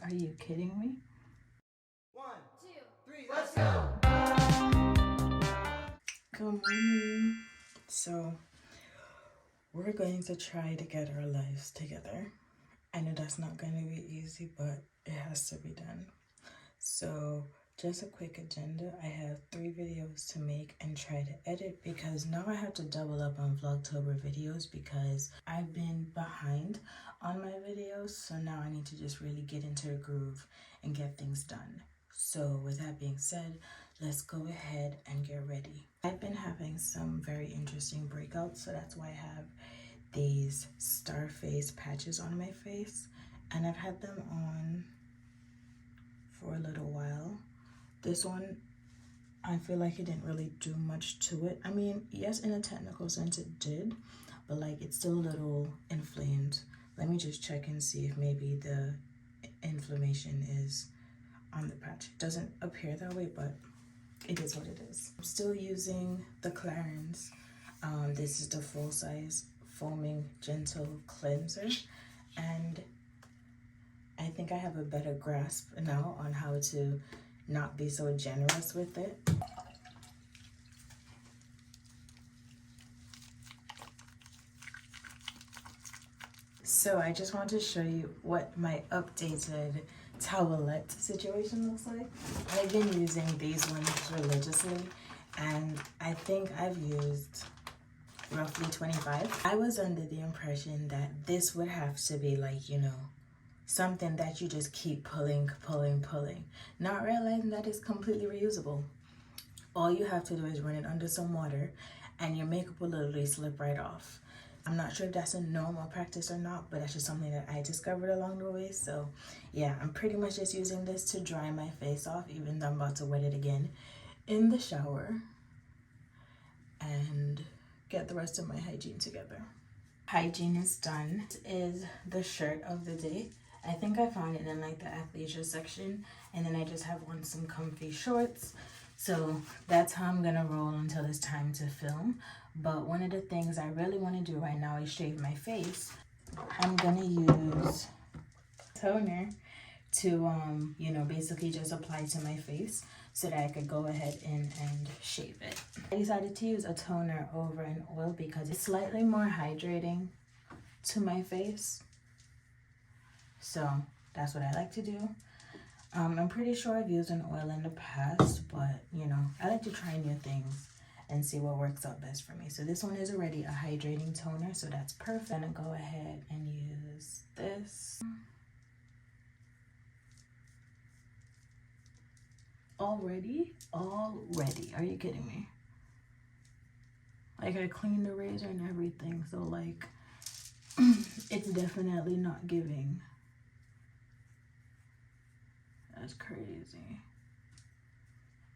Are you kidding me? 1, 2, 3, let's go! Good morning. So, we're going to try to get our lives together. I know that's not going to be easy, but it has to be done. So, just a quick agenda. I have 3 videos to make and try to edit because now I have to double up on Vlogtober videos because I've been behind on my videos. So now I need to just really get into a groove and get things done. So with that being said, let's go ahead and get ready. I've been having some very interesting breakouts, so that's why I have these star face patches on my face, and I've had them on for a little while. This one, I feel like it didn't really do much to it. I mean, yes, in a technical sense it did, but like it's still a little inflamed. Let me just check and see if maybe the inflammation is on the patch. It doesn't appear that way, but it is what it is. I'm still using the Clarins. This is the full size foaming gentle cleanser, and I think I have a better grasp now on how to not be so generous with it. So I just want to show you what my updated towelette situation looks like. I've been using these ones religiously, and I think I've used roughly 25. I was under the impression that this would have to be like, you know, something that you just keep pulling, not realizing that it's completely reusable. All you have to do is run it under some water and your makeup will literally slip right off. I'm not sure if that's a normal practice or not, but that's just something that I discovered along the way. So yeah, I'm pretty much just using this to dry my face off, even though I'm about to wet it again in the shower and get the rest of my hygiene together. Hygiene is done. This is the shirt of the day. I think I found it in like the athleisure section, and then I just have on some comfy shorts. So that's how I'm gonna roll until it's time to film. But one of the things I really want to do right now is shave my face. I'm gonna use toner to you know, basically just apply to my face so that I could go ahead and shave it. I decided to use a toner over an oil because it's slightly more hydrating to my face. So that's what I like to do. I'm pretty sure I've used an oil in the past, but you know, I like to try new things and see what works out best for me. So this one is already a hydrating toner, so that's perfect. I'm gonna go ahead and use this. Already? Are you kidding me? Like, I cleaned the razor and everything, so like it's definitely not giving. That's crazy.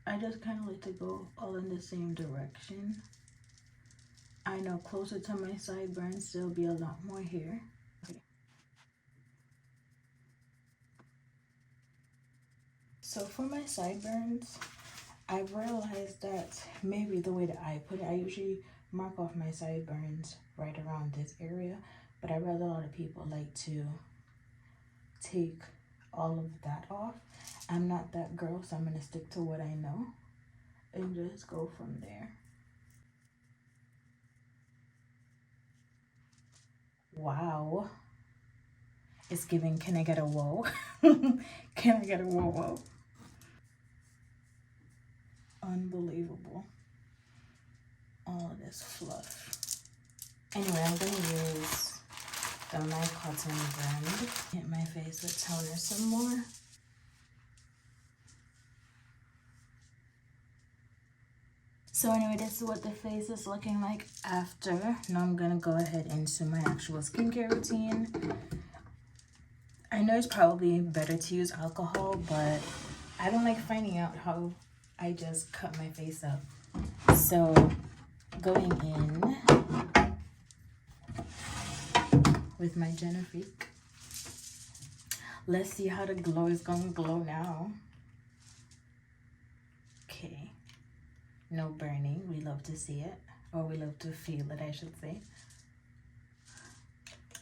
I just kind of like to go all in the same direction. I know closer to my sideburns there'll be a lot more hair. Okay. So for my sideburns, I've realized that maybe the way that I put it, I usually mark off my sideburns right around this area, but I realize a lot of people like to take all of that off. I'm not that girl, so I'm gonna stick to what I know and just go from there. Wow, it's giving, can I get a whoa? Can I get a whoa? Unbelievable, all of this fluff. Anyway, I'm gonna use the My Cotton brand. Hit my face with toner some more. So anyway, this is what the face is looking like after. Now I'm gonna go ahead into my actual skincare routine. I know it's probably better to use alcohol, but I don't like finding out how I just cut my face up. So going in with my Genifique. Let's see how the glow is gonna glow now. Okay. No burning. We love to see it. Or we love to feel it, I should say.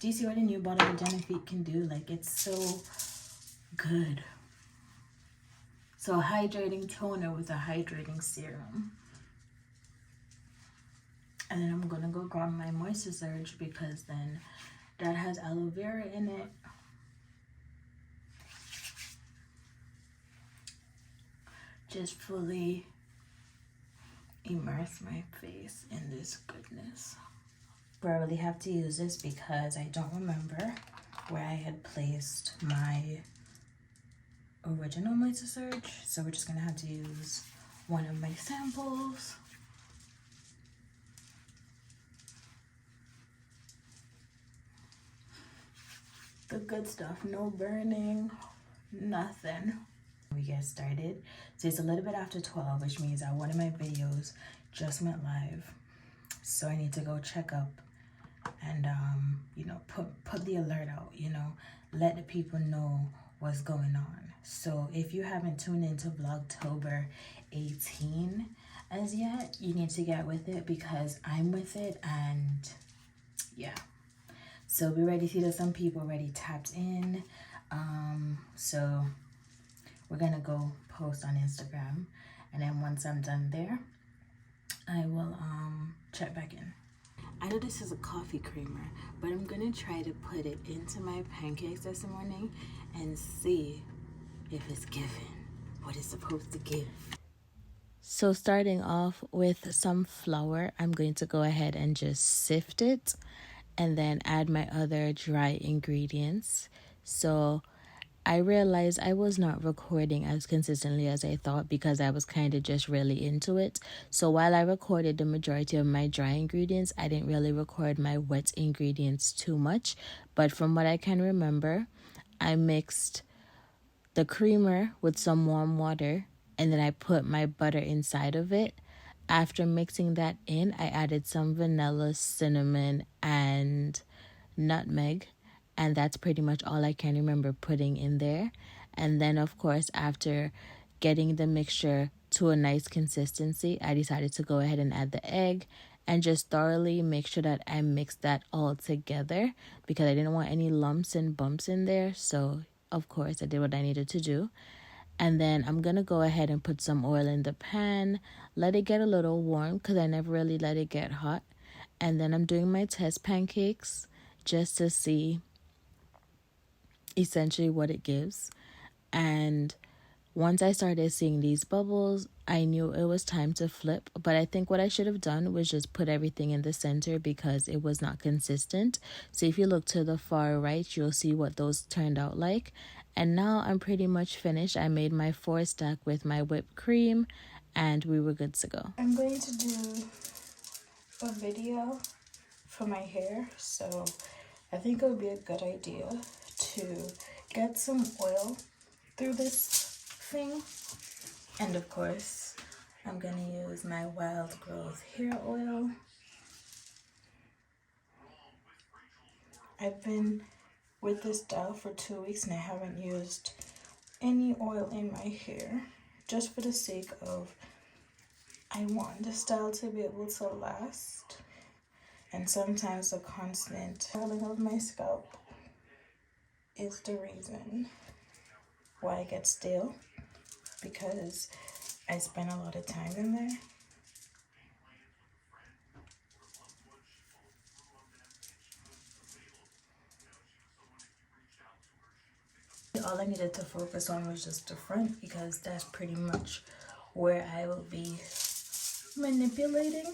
Do you see what a new bottle of Genifique can do? Like, it's so good. So a hydrating toner with a hydrating serum. And then I'm gonna go grab my moisturizer because then that has aloe vera in it. Just fully immerse my face in this goodness. I really have to use this because I don't remember where I had placed my original moisturizer. So we're just gonna have to use one of my samples. The good stuff, no burning, nothing. We get started. So it's a little bit after 12, which means that one of my videos just went live. So I need to go check up and you know, put the alert out, you know, let the people know what's going on. So if you haven't tuned into Vlogtober 18 as yet, you need to get with it because I'm with it. And yeah, so we already see that some people already tapped in. So we're gonna go post on Instagram, and then once I'm done there, I will check back in. I know this is a coffee creamer, but I'm gonna try to put it into my pancakes this morning and see if it's giving what it's supposed to give. So starting off with some flour, I'm going to go ahead and just sift it and then add my other dry ingredients. So I realized I was not recording as consistently as I thought because I was kind of just really into it. So while I recorded the majority of my dry ingredients, I didn't really record my wet ingredients too much. But from what I can remember, I mixed the creamer with some warm water and then I put my butter inside of it. After mixing that in, I added some vanilla, cinnamon, and nutmeg. And that's pretty much all I can remember putting in there. And then, of course, after getting the mixture to a nice consistency, I decided to go ahead and add the egg and just thoroughly make sure that I mixed that all together because I didn't want any lumps and bumps in there. So, of course, I did what I needed to do. And then I'm going to go ahead and put some oil in the pan, let it get a little warm because I never really let it get hot. And then I'm doing my test pancakes just to see essentially what it gives. And once I started seeing these bubbles, I knew it was time to flip. But I think what I should have done was just put everything in the center because it was not consistent. So if you look to the far right, you'll see what those turned out like. And now I'm pretty much finished. I made my 4-stack with my whipped cream and we were good to go. I'm going to do a video for my hair, so I think it would be a good idea to get some oil through this thing. And of course, I'm gonna use my Wild Growth hair oil. I've been with this style for 2 weeks and I haven't used any oil in my hair, just for the sake of I want the style to be able to last. And sometimes the constant oiling of my scalp is the reason why I get stale, because I spend a lot of time in there. All I needed to focus on was just the front because that's pretty much where I will be manipulating.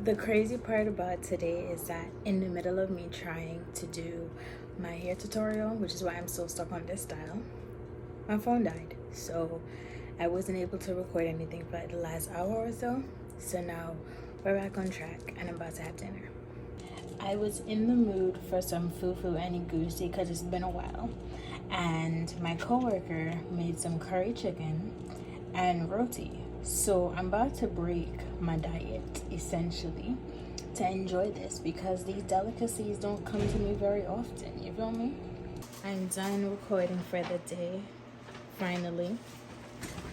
The crazy part about today is that in the middle of me trying to do my hair tutorial, which is why I'm still stuck on this style, my phone died. So I wasn't able to record anything for like the last hour or so. So now we're back on track and I'm about to have dinner. I was in the mood for some fufu and goosey because it's been a while. And my coworker made some curry chicken and roti. So I'm about to break my diet, essentially, to enjoy this because these delicacies don't come to me very often, you feel me? I'm done recording for the day, finally.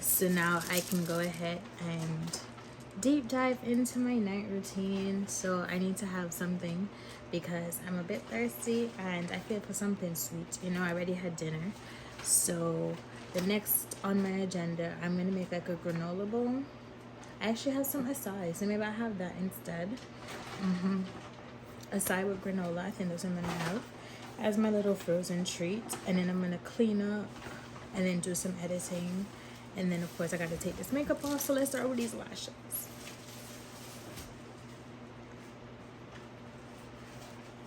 So now I can go ahead and deep dive into my night routine. So I need to have something because I'm a bit thirsty and I feel for something sweet. You know, I already had dinner. So the next on my agenda, I'm gonna make like a granola bowl. I actually have some acai, so maybe I'll have that instead. Acai with granola, I think that's what I'm gonna have as my little frozen treat. And then I'm gonna clean up and then do some editing. And then of course I gotta take this makeup off, so let's start with these lashes.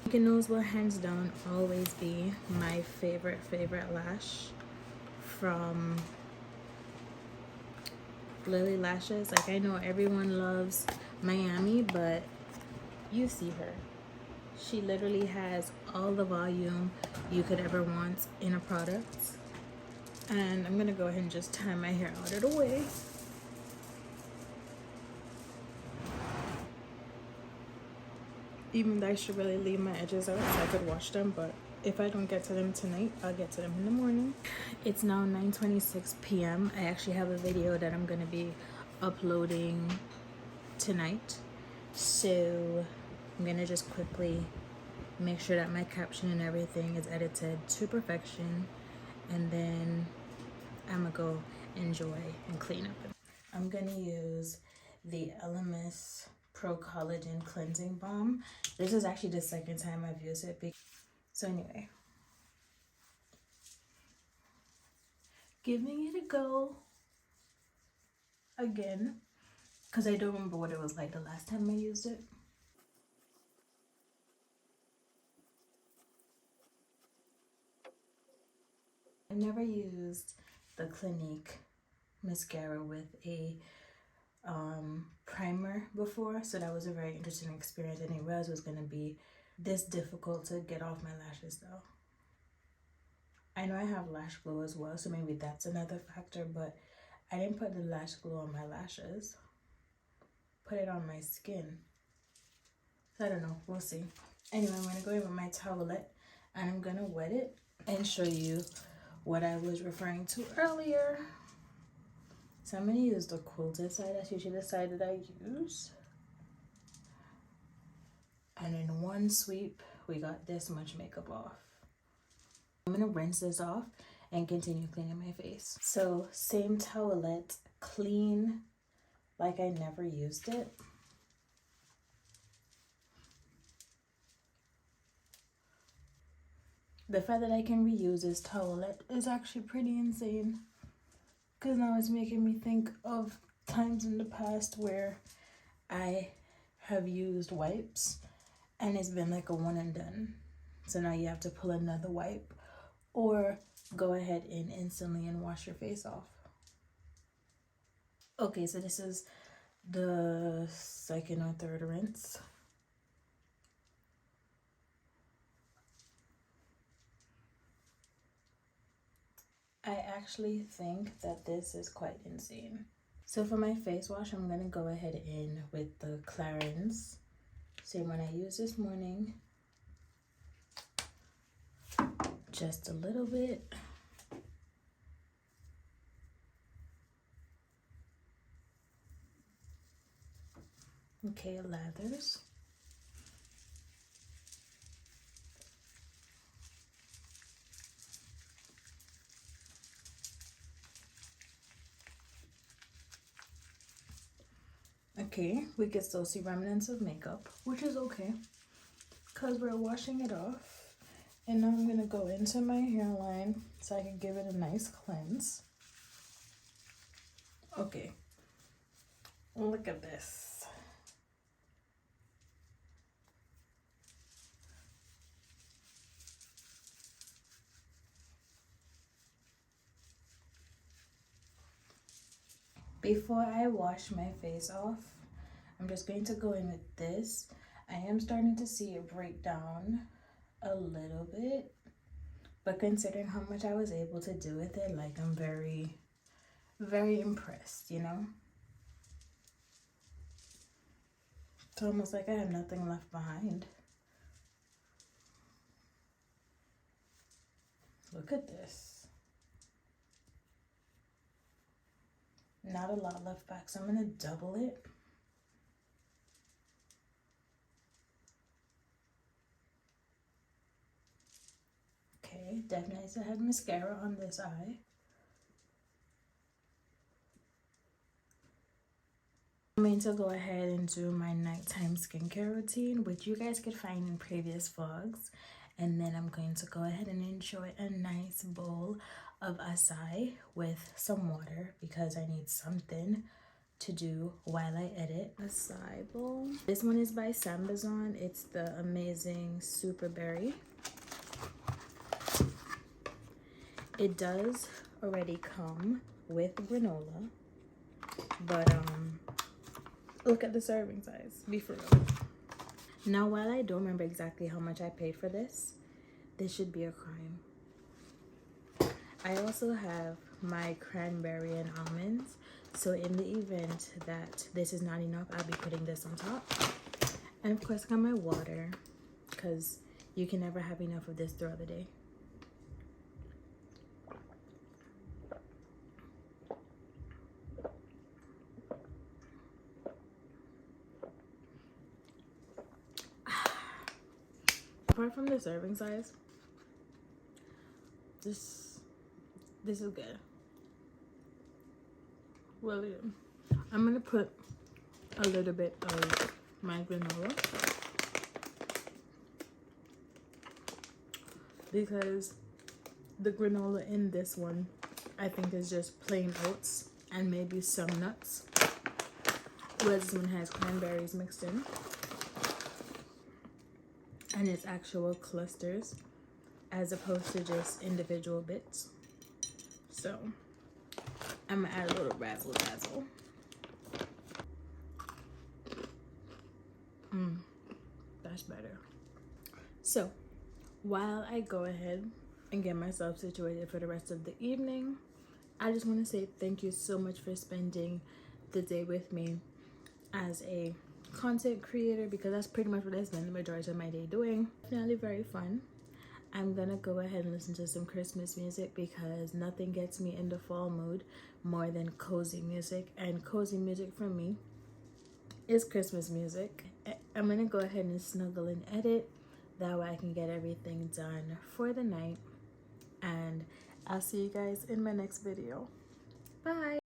Pumpkin nose will hands down always be my favorite lash from Lily Lashes. Like, I know everyone loves Miami, but you see her. She literally has all the volume you could ever want in a product. And I'm gonna go ahead and just tie my hair out of the way. Even though I should really leave my edges out so I could wash them, but if I don't get to them tonight, I'll get to them in the morning. It's now 9:26 p.m. I actually have a video that I'm gonna be uploading tonight. So I'm gonna just quickly make sure that my caption and everything is edited to perfection, and then I'm gonna go enjoy and clean up. I'm gonna use the 𝕊𝕒𝕒𝕂𝕒𝕒𝕒𝕒 Pro Collagen Cleansing Balm. This is actually the second time I've used it. So anyway, giving it a go again because I don't remember what it was like the last time I used it. I never used the Clinique mascara with a primer before, so that was a very interesting experience. I didn't realize it was going to be this difficult to get off my lashes though. I know I have lash glue as well, so maybe that's another factor, but I didn't put the lash glue on my lashes. Put it on my skin. So I don't know, we'll see. Anyway, I'm gonna go in with my towelette and I'm gonna wet it and show you what I was referring to earlier. So I'm gonna use the quilted side. That's usually the side that I use. And in one sweep, we got this much makeup off. I'm gonna rinse this off and continue cleaning my face. So same towelette, clean like I never used it. The fact that I can reuse this towelette is actually pretty insane, because now it's making me think of times in the past where I have used wipes and it's been like a one and done. So now you have to pull another wipe or go ahead and instantly and wash your face off. Okay, so this is the second or third rinse. I actually think that this is quite insane. So for my face wash, I'm gonna go ahead in with the Clarins. Same one I used this morning. Just a little bit. Okay, lathers. Okay, we can still see remnants of makeup, which is okay because we're washing it off. And now I'm gonna go into my hairline so I can give it a nice cleanse. Okay, look at this. Before I wash my face off, I'm just going to go in with this. I am starting to see it break down a little bit, but considering how much I was able to do with it, like, I'm very, very impressed, you know? It's almost like I have nothing left behind. Look at this. Not a lot left back, so I'm gonna double it. eye. Definitely still have mascara on this eye. I'm going to go ahead and do my nighttime skincare routine, which you guys could find in previous vlogs. And then I'm going to go ahead and enjoy a nice bowl of acai with some water because I need something to do while I edit. Acai bowl. This one is by Sambazon. It's the amazing super berry. It does already come with granola, but look at the serving size. Be for real. Now, while I don't remember exactly how much I paid for this should be a crime. I also have my cranberry and almonds, so in the event that this is not enough, I'll be putting this on top. And of course I got my water, because you can never have enough of this throughout the day. Apart from the serving size, this is good. Really good. I'm gonna put a little bit of my granola because the granola in this one I think is just plain oats and maybe some nuts, whereas this one has cranberries mixed in and it's actual clusters as opposed to just individual bits. So I'm gonna add a little razzle dazzle. That's better. So while I go ahead and get myself situated for the rest of the evening, I just want to say thank you so much for spending the day with me as a content creator, because that's pretty much what I spend the majority of my day doing. Definitely very fun. I'm gonna go ahead and listen to some Christmas music because nothing gets me in the fall mood more than cozy music, and cozy music for me is Christmas music. I'm gonna go ahead and snuggle and edit, that way I can get everything done for the night, and I'll see you guys in my next video. Bye.